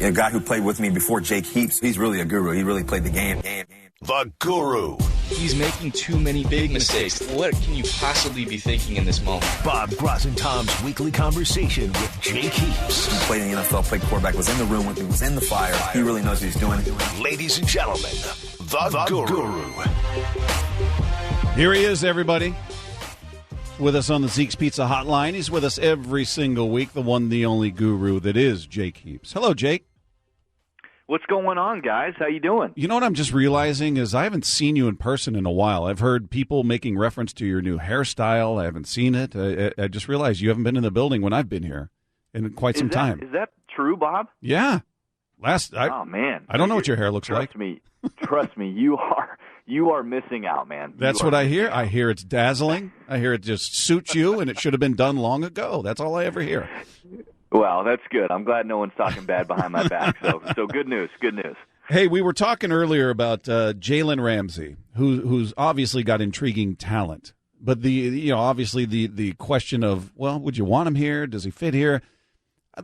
A guy who played with me before, Jake Heaps, he's really a guru. He really played the game. The Guru. He's making too many big mistakes. What can you possibly be thinking in this moment? Bob, Groz, and Tom's weekly conversation with Jake Heaps. He played in the NFL, played quarterback, was in the room with me, was in the fire. He really knows what he's doing. Ladies and gentlemen, the Guru. Here he is, everybody. With us on the Zeke's Pizza Hotline. He's with us every single week, the one, the only guru that is Jake Heaps. Hello, Jake. What's going on, guys? How you doing? You know what I'm just realizing is I haven't seen you in person in a while. I've heard people making reference to your new hairstyle. I haven't seen it. I just realized you haven't been in the building when I've been here in quite some time. Is that true, Bob? Yeah. Oh, man. I don't know what your hair looks like. Trust me, you are missing out, man. That's what I hear. I hear it's dazzling. I hear it just suits you, and it should have been done long ago. That's all I ever hear. Well, that's good. I'm glad no one's talking bad behind my back. So good news. Good news. Hey, we were talking earlier about Jalen Ramsey, who's obviously got intriguing talent, but obviously the question of, well, would you want him here? Does he fit here?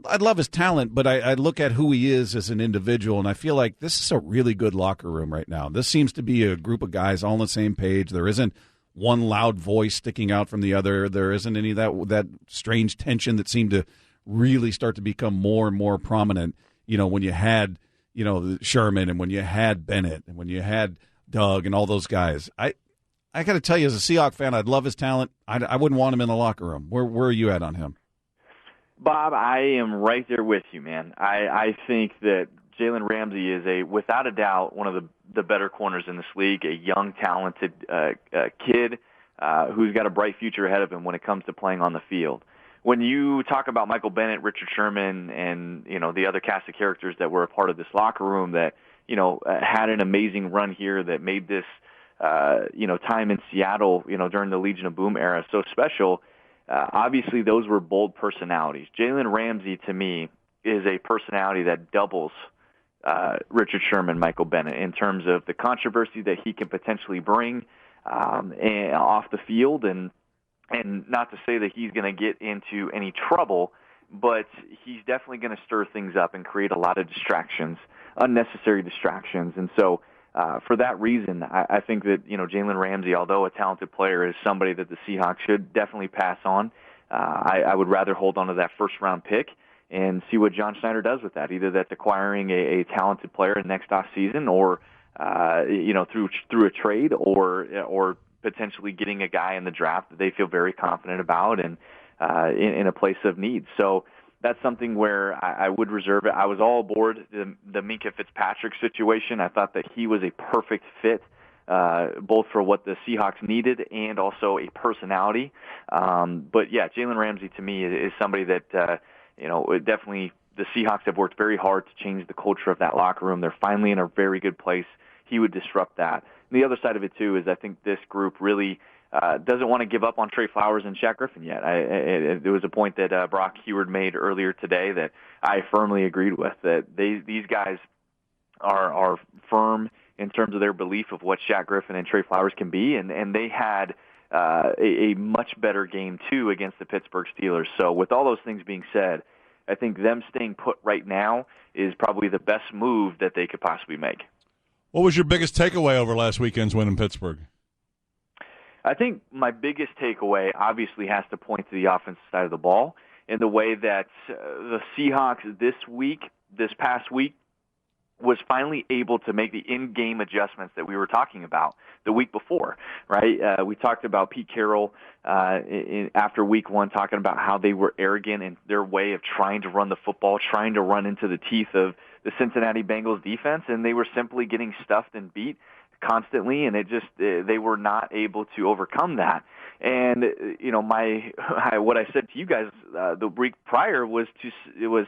I'd love his talent, but I look at who he is as an individual, and I feel like this is a really good locker room right now. This seems to be a group of guys all on the same page. There isn't one loud voice sticking out from the other. There isn't any of that strange tension that seemed to really start to become more and more prominent, when you had, Sherman and when you had Bennett and when you had Doug and all those guys. I got to tell you, as a Seahawks fan, I'd love his talent. I wouldn't want him in the locker room. Where are you at on him? Bob, I am right there with you, man. I think that Jalen Ramsey is without a doubt, one of the better corners in this league, a young, talented kid who's got a bright future ahead of him when it comes to playing on the field. When you talk about Michael Bennett, Richard Sherman, and the other cast of characters that were a part of this locker room that had an amazing run here, that made this time in Seattle during the Legion of Boom era so special. Obviously, those were bold personalities. Jalen Ramsey, to me, is a personality that doubles Richard Sherman, Michael Bennett, in terms of the controversy that he can potentially bring off the field, and not to say that he's going to get into any trouble, but he's definitely going to stir things up and create a lot of distractions, unnecessary distractions. And so for that reason, I think that Jalen Ramsey, although a talented player, is somebody that the Seahawks should definitely pass on. I would rather hold on to that first-round pick and see what John Schneider does with that. Either that's acquiring a talented player in next offseason, or through a trade, or potentially getting a guy in the draft that they feel very confident about and in a place of need. So that's something where I would reserve it. I was all aboard the Minkah Fitzpatrick situation. I thought that he was a perfect fit, both for what the Seahawks needed and also a personality. But yeah, Jalen Ramsey to me is somebody that, definitely the Seahawks have worked very hard to change the culture of that locker room. They're finally in a very good place. He would disrupt that. And the other side of it, too, is I think this group really doesn't want to give up on Trey Flowers and Shaq Griffin yet. There was a point that Brock Heward made earlier today that I firmly agreed with, that these guys are firm in terms of their belief of what Shaq Griffin and Trey Flowers can be, and they had a much better game, too, against the Pittsburgh Steelers. So with all those things being said, I think them staying put right now is probably the best move that they could possibly make. What was your biggest takeaway over last weekend's win in Pittsburgh? I think my biggest takeaway obviously has to point to the offensive side of the ball in the way that the Seahawks this past week, was finally able to make the in-game adjustments that we were talking about the week before, right? We talked about Pete Carroll after week one, talking about how they were arrogant in their way of trying to run the football, trying to run into the teeth of the Cincinnati Bengals defense, and they were simply getting stuffed and beat constantly, and they were not able to overcome that. And what I said to you guys the week prior was,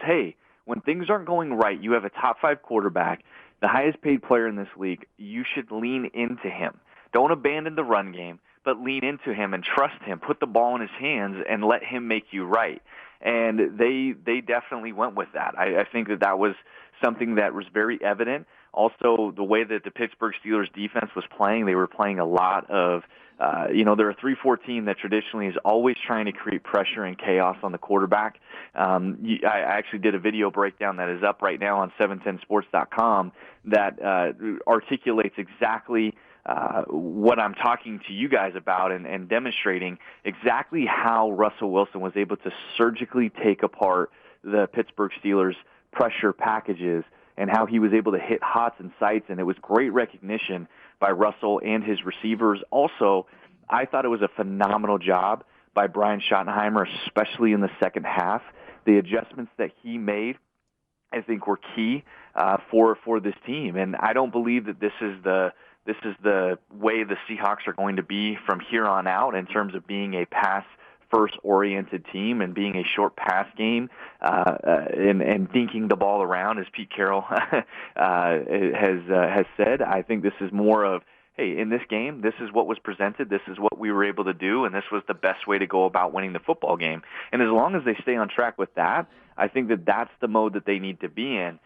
hey, when things aren't going right, you have a top 5 quarterback, the highest paid player in this league. You should lean into him. Don't abandon the run game, but lean into him and trust him. Put the ball in his hands and let him make you right. And they definitely went with that. I think that was something that was very evident. Also, the way that the Pittsburgh Steelers defense was playing, they were playing a lot of, they're a 3-4 team that traditionally is always trying to create pressure and chaos on the quarterback. I actually did a video breakdown that is up right now on 710sports.com that articulates exactly what I'm talking to you guys about and demonstrating exactly how Russell Wilson was able to surgically take apart the Pittsburgh Steelers' pressure packages and how he was able to hit hots and sights, and it was great recognition by Russell and his receivers. Also, I thought it was a phenomenal job by Brian Schottenheimer, especially in the second half. The adjustments that he made, I think, were key for this team, and I don't believe that this is the way the Seahawks are going to be from here on out in terms of being a pass-first-oriented team and being a short pass game and dinking the ball around, as Pete Carroll has said. I think this is more of, hey, in this game, this is what was presented, this is what we were able to do, and this was the best way to go about winning the football game. And as long as they stay on track with that, I think that that's the mode that they need to be in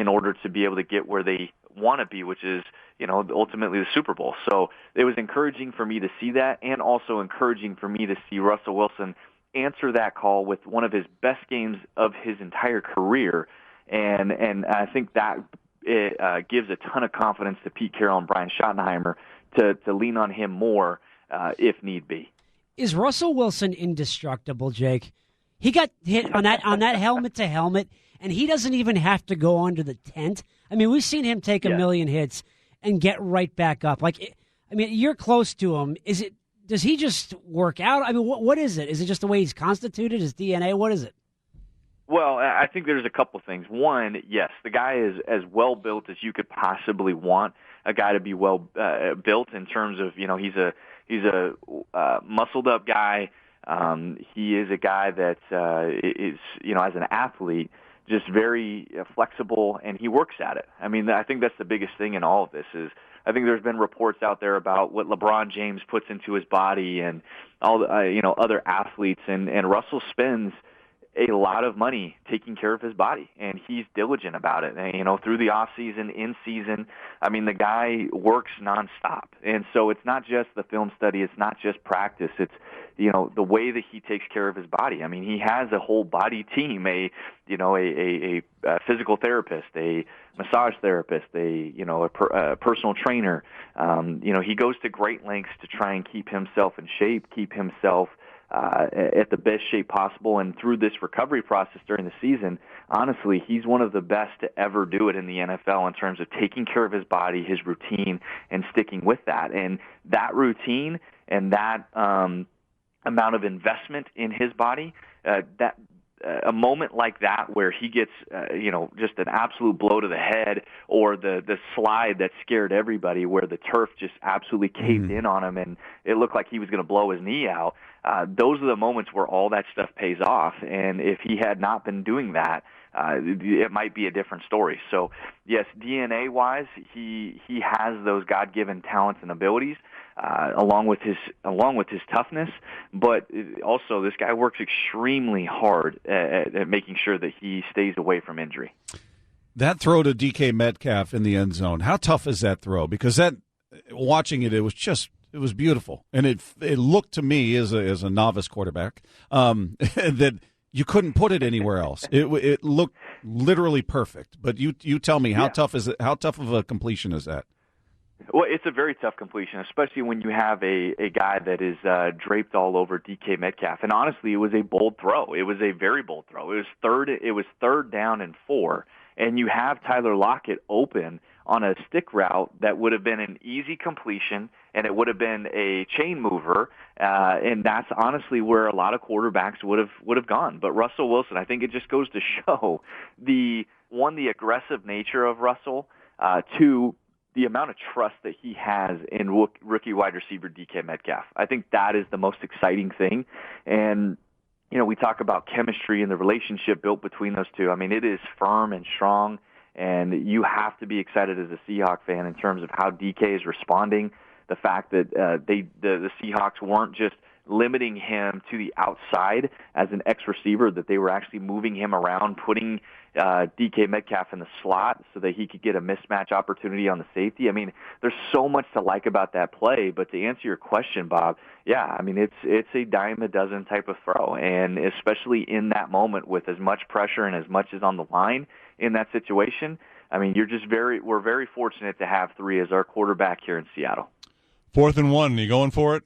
order to be able to get where they want to be, which is, ultimately the Super Bowl. So it was encouraging for me to see that, and also encouraging for me to see Russell Wilson answer that call with one of his best games of his entire career. And I think that it gives a ton of confidence to Pete Carroll and Brian Schottenheimer to lean on him more if need be. Is Russell Wilson indestructible, Jake? He got hit on that helmet to helmet, and he doesn't even have to go under the tent. I mean, we've seen him take a million hits and get right back up. You're close to him. Does he just work out? I mean, what is it? Is it just the way he's constituted, his DNA? What is it? Well, I think there's a couple things. One, yes, the guy is as well built as you could possibly want a guy to be well built in terms of, he's a muscled up guy. He is a guy that is, as an athlete, just very flexible, and he works at it. I mean, I think that's the biggest thing in all of this is I think there's been reports out there about what LeBron James puts into his body and all the, other athletes, and Russell spends a lot of money taking care of his body, and he's diligent about it. And, through the off season, in season, I mean, the guy works nonstop. And so it's not just the film study, it's not just practice, it's the way that he takes care of his body. I mean, he has a whole body team, a physical therapist, a massage therapist, a personal trainer. He goes to great lengths to try and keep himself in shape, keep himself at the best shape possible. And through this recovery process during the season, honestly, he's one of the best to ever do it in the NFL in terms of taking care of his body, his routine, and sticking with that. And that routine and that amount of investment in his body, a moment like that where he gets, just an absolute blow to the head, or the slide that scared everybody where the turf just absolutely caved in on him and it looked like he was going to blow his knee out. Those are the moments where all that stuff pays off. And if he had not been doing that, it might be a different story. So, yes, DNA-wise, he has those God-given talents and abilities, along with his toughness. But also, this guy works extremely hard at making sure that he stays away from injury. That throw to DK Metcalf in the end zone, how tough is that throw? Because watching it was beautiful, and it looked to me as a novice quarterback that you couldn't put it anywhere else. It looked literally perfect. But you tell me, how tough is it? How tough of a completion is that? Well, it's a very tough completion, especially when you have a guy that is draped all over DK Metcalf. And honestly, it was a bold throw. It was a very bold throw. It was third down and 4, and you have Tyler Lockett open on a stick route that would have been an easy completion, and it would have been a chain mover, and that's honestly where a lot of quarterbacks would have gone. But Russell Wilson, I think it just goes to show the aggressive nature of Russell, two, the amount of trust that he has in rookie wide receiver DK Metcalf. I think that is the most exciting thing. And, we talk about chemistry and the relationship built between those two. I mean, it is firm and strong, and you have to be excited as a Seahawks fan in terms of how DK is responding. The fact that the Seahawks weren't just limiting him to the outside as an X receiver, that they were actually moving him around, putting DK Metcalf in the slot so that he could get a mismatch opportunity on the safety. I mean, there's so much to like about that play, but to answer your question, Bob, yeah, I mean, it's a dime a dozen type of throw, and especially in that moment with as much pressure and as much as on the line in that situation, I mean, we're very fortunate to have 3 as our quarterback here in Seattle. 4th and 1, are you going for it?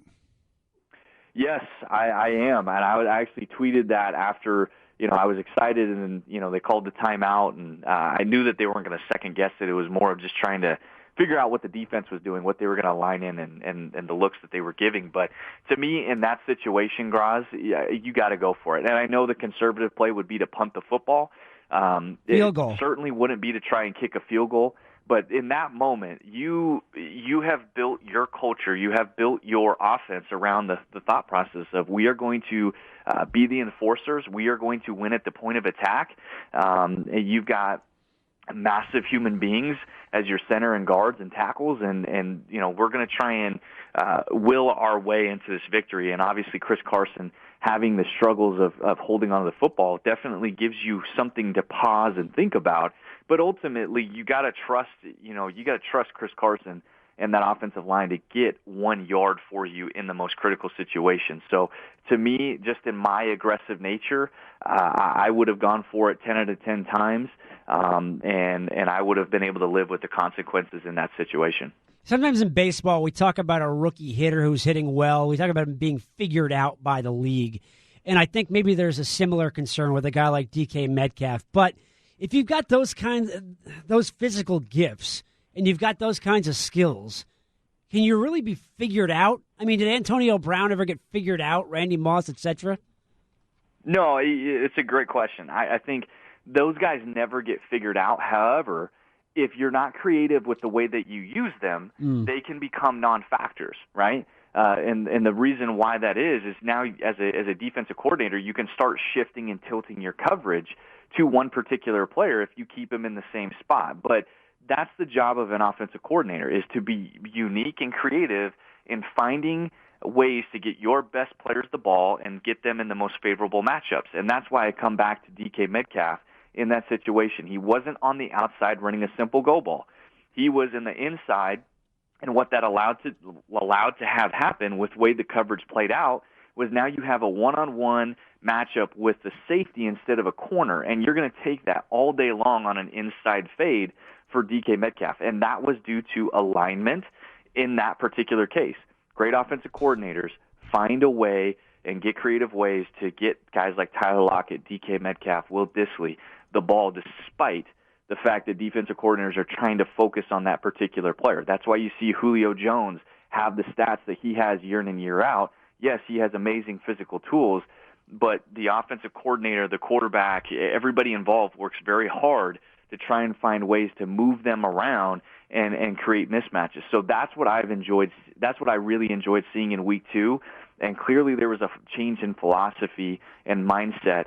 Yes, I am, and I actually tweeted that after, I was excited, and they called the timeout, and I knew that they weren't going to second guess it. It was more of just trying to figure out what the defense was doing, what they were going to line in, and the looks that they were giving. But to me, in that situation, Groz, you got to go for it. And I know the conservative play would be to punt the football. Field goal. It certainly wouldn't be to try and kick a field goal. But in that moment, you have built your culture, you have built your offense around the thought process of, we are going to be the enforcers, we are going to win at the point of attack. You've got massive human beings as your center and guards and tackles, and we're going to try and will our way into this victory. And obviously Chris Carson having the struggles of holding on to the football definitely gives you something to pause and think about. But ultimately, you got to trust Chris Carson and that offensive line to get 1 yard for you in the most critical situation. So to me, just in my aggressive nature, I would have gone for it 10 out of 10 times, and I would have been able to live with the consequences in that situation. Sometimes in baseball, we talk about a rookie hitter who's hitting well. We talk about him being figured out by the league. And I think maybe there's a similar concern with a guy like DK Metcalf. But if you've got those physical gifts and you've got those kinds of skills, can you really be figured out? I mean, did Antonio Brown ever get figured out, Randy Moss, etc.? No, it's a great question. I think those guys never get figured out. However, if you're not creative with the way that you use them, they can become non-factors, right? And the reason why that is now as a defensive coordinator, you can start shifting and tilting your coverage to one particular player if you keep him in the same spot. But that's the job of an offensive coordinator, is to be unique and creative in finding ways to get your best players the ball and get them in the most favorable matchups. And that's why I come back to DK Metcalf in that situation. He wasn't on the outside running a simple go ball. He was in the inside, and what that allowed to have happen with the way the coverage played out was now you have a one-on-one matchup with the safety instead of a corner, and you're going to take that all day long on an inside fade for DK Metcalf, and that was due to alignment in that particular case. Great offensive coordinators find a way and get creative ways to get guys like Tyler Lockett, DK Metcalf, Will Dissly the ball, despite the fact that defensive coordinators are trying to focus on that particular player. That's why you see Julio Jones have the stats that he has year in and year out. Yes, he has amazing physical tools, but the offensive coordinator, the quarterback, everybody involved works very hard to try and find ways to move them around and create mismatches. So that's what I've enjoyed. That's what I really enjoyed seeing in week 2. And clearly there was a change in philosophy and mindset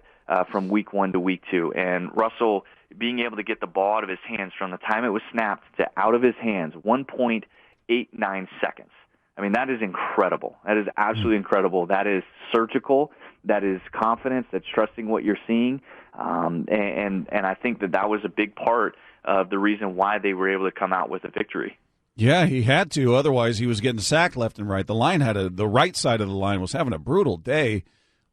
from week 1 to week 2. And Russell being able to get the ball out of his hands from the time it was snapped to out of his hands, 1.89 seconds. I mean, that is incredible. That is absolutely incredible. That is surgical. That is confidence. That's trusting what you're seeing. And I think that was a big part of the reason why they were able to come out with a victory. Yeah, he had to. Otherwise, he was getting sacked left and right. The line the right side of the line was having a brutal day.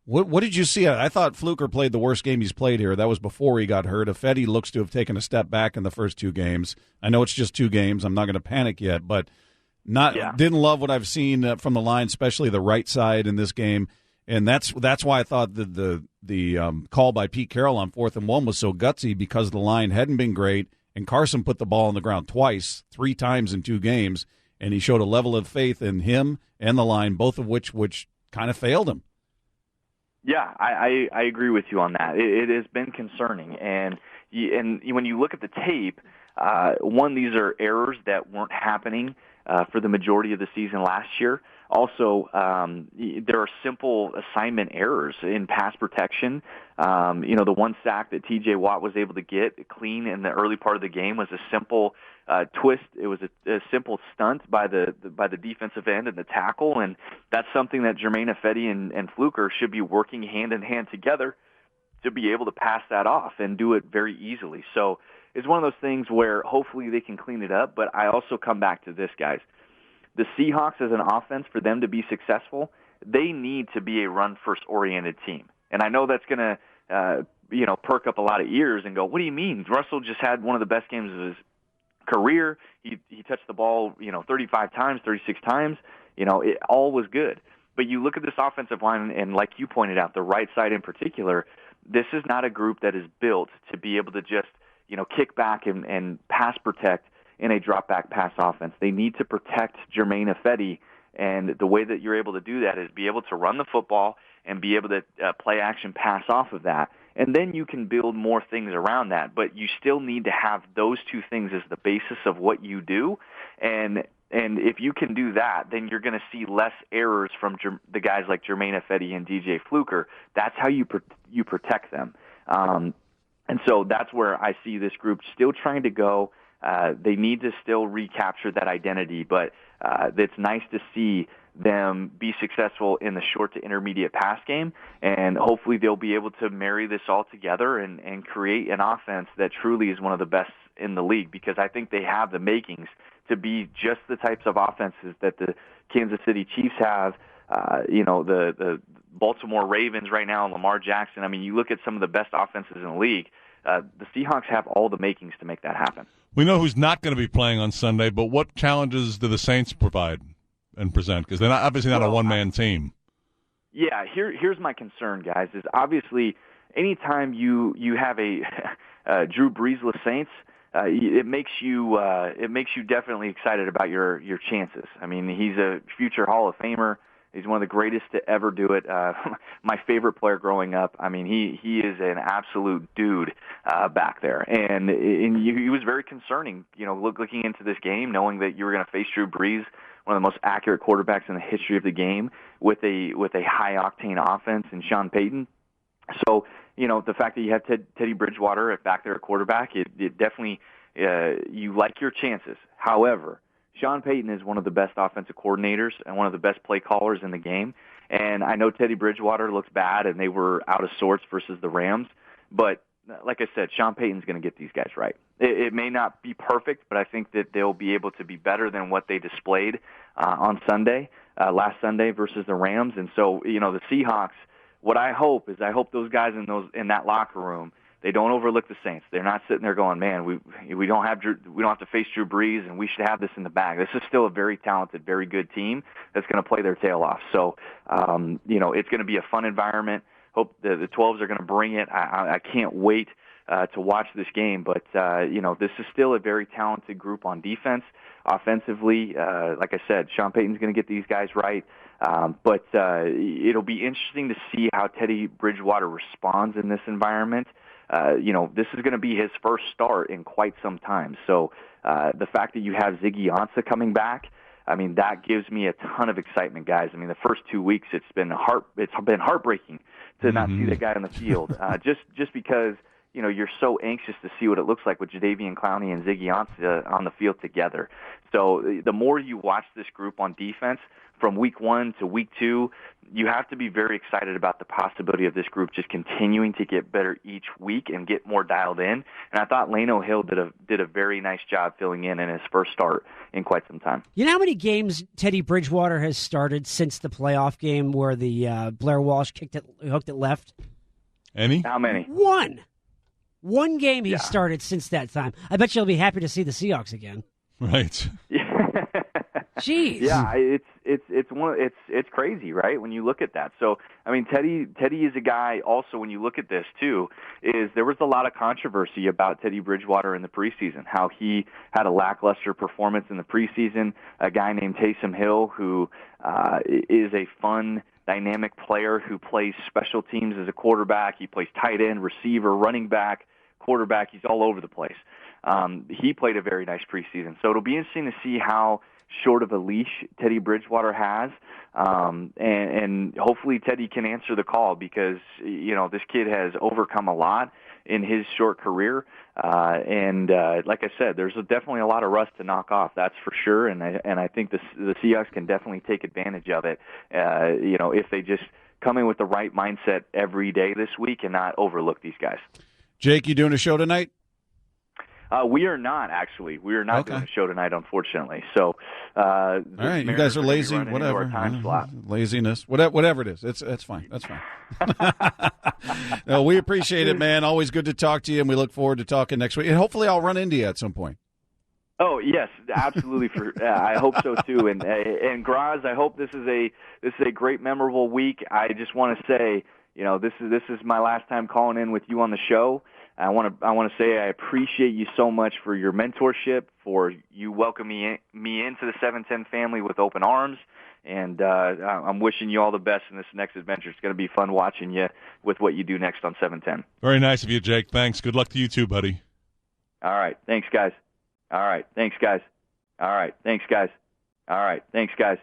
What did you see? I thought Fluker played the worst game he's played here. That was before he got hurt. Ifedi looks to have taken a step back in the first 2 games. I know it's just 2 games. I'm not going to panic yet, but didn't love what I've seen from the line, especially the right side in this game. And that's why I thought the call by Pete Carroll on 4th and 1 was so gutsy, because the line hadn't been great, and Carson put the ball on the ground 3 times in 2 games, and he showed a level of faith in him and the line, both of which kind of failed him. Yeah, I agree with you on that. It has been concerning, and when you look at the tape, these are errors that weren't happening for the majority of the season last year. Also, there are simple assignment errors in pass protection. The one sack that T.J. Watt was able to get clean in the early part of the game was a simple twist. It was a simple stunt by the defensive end and the tackle, and that's something that Germain Ifedi and Fluker should be working hand in hand together to be able to pass that off and do it very easily. So it's one of those things where hopefully they can clean it up, but I also come back to this, guys. The Seahawks as an offense, for them to be successful, they need to be a run-first oriented team. And I know that's going to perk up a lot of ears and go, what do you mean? Russell just had one of the best games of his career. He touched the ball, 35 times, 36 times. It all was good. But you look at this offensive line, and like you pointed out, the right side in particular, this is not a group that is built to be able to just, kick back and pass protect in a drop-back pass offense. They need to protect Germain Ifedi, and the way that you're able to do that is be able to run the football and be able to play action pass off of that. And then you can build more things around that, but you still need to have those two things as the basis of what you do. And if you can do that, then you're going to see less errors from the guys like Germain Ifedi and DJ Fluker. That's how you protect them. And so that's where I see this group still trying to go. They need to still recapture that identity, but it's nice to see them be successful in the short to intermediate pass game, and hopefully they'll be able to marry this all together and create an offense that truly is one of the best in the league, because I think they have the makings to be just the types of offenses that the Kansas City Chiefs have, the Baltimore Ravens right now, and Lamar Jackson. I mean, you look at some of the best offenses in the league, the Seahawks have all the makings to make that happen. We know who's not going to be playing on Sunday, but what challenges do the Saints provide and present? Because they're obviously not a one-man team. Yeah, here's my concern, guys, is obviously anytime you have a Drew Breesless Saints, it makes you definitely excited about your chances. I mean, he's a future Hall of Famer. He's one of the greatest to ever do it. My favorite player growing up. I mean, he is an absolute dude back there, and he was very concerning. Looking into this game, knowing that you were going to face Drew Brees, one of the most accurate quarterbacks in the history of the game, with a high octane offense, and Sean Payton. So the fact that you have Teddy Bridgewater back there at quarterback, it definitely you like your chances. However, Sean Payton is one of the best offensive coordinators and one of the best play callers in the game. And I know Teddy Bridgewater looks bad, and they were out of sorts versus the Rams. But like I said, Sean Payton's going to get these guys right. It may not be perfect, but I think that they'll be able to be better than what they displayed on Sunday, last Sunday versus the Rams. And so, the Seahawks, what I hope is those guys in that locker room, they don't overlook the Saints. They're not sitting there going, "Man, we don't have to face Drew Brees, and we should have this in the bag." This is still a very talented, very good team that's going to play their tail off. So, it's going to be a fun environment. Hope the 12s are going to bring it. I can't wait to watch this game. But this is still a very talented group on defense. Offensively, like I said, Sean Payton's going to get these guys right. But it'll be interesting to see how Teddy Bridgewater responds in this environment. This is going to be his first start in quite some time. So the fact that you have Ziggy Ansah coming back, I mean, that gives me a ton of excitement, guys. I mean, the first 2 weeks it's been heartbreaking to not see that guy on the field, just because you're so anxious to see what it looks like with Jadeveon Clowney and Ziggy Ansah on the field together. So the more you watch this group on defense from week 1 to week 2, you have to be very excited about the possibility of this group just continuing to get better each week and get more dialed in. And I thought Lano Hill did a very nice job filling in his first start in quite some time. You know how many games Teddy Bridgewater has started since the playoff game where the Blair Walsh hooked it left? Any? How many? One game he's started since that time. I bet you'll be happy to see the Seahawks again. Right. Jeez. Yeah, it's crazy, right? When you look at that. So, I mean, Teddy is a guy also, when you look at this too, is there was a lot of controversy about Teddy Bridgewater in the preseason, how he had a lackluster performance in the preseason. A guy named Taysom Hill, who is a fun, dynamic player who plays special teams as a quarterback. He plays tight end, receiver, running back, quarterback. He's all over the place. He played a very nice preseason. So it'll be interesting to see how short of a leash Teddy Bridgewater has. And hopefully Teddy can answer the call because, this kid has overcome a lot in his short career. And like I said, there's definitely a lot of rust to knock off, that's for sure. And I think the Seahawks can definitely take advantage of it, if they just come in with the right mindset every day this week and not overlook these guys. Jake, you doing a show tonight? We are not, actually. We are not doing a show tonight, unfortunately. So, all right, you guys are lazy, whatever. Time slot. Laziness, whatever it is. It's fine. That's fine. No, we appreciate it, man. Always good to talk to you, and we look forward to talking next week. And hopefully I'll run into you at some point. Oh, yes, absolutely. I hope so too. And Groz, I hope this is a great, memorable week. I just want to say, this is my last time calling in with you on the show. I want to say I appreciate you so much for your mentorship, for you welcoming me into the 710 family with open arms, and I'm wishing you all the best in this next adventure. It's going to be fun watching you with what you do next on 710. Very nice of you, Jake. Thanks. Good luck to you too, buddy. All right. Thanks, guys. All right. Thanks, guys. All right. Thanks, guys. All right. Thanks, guys.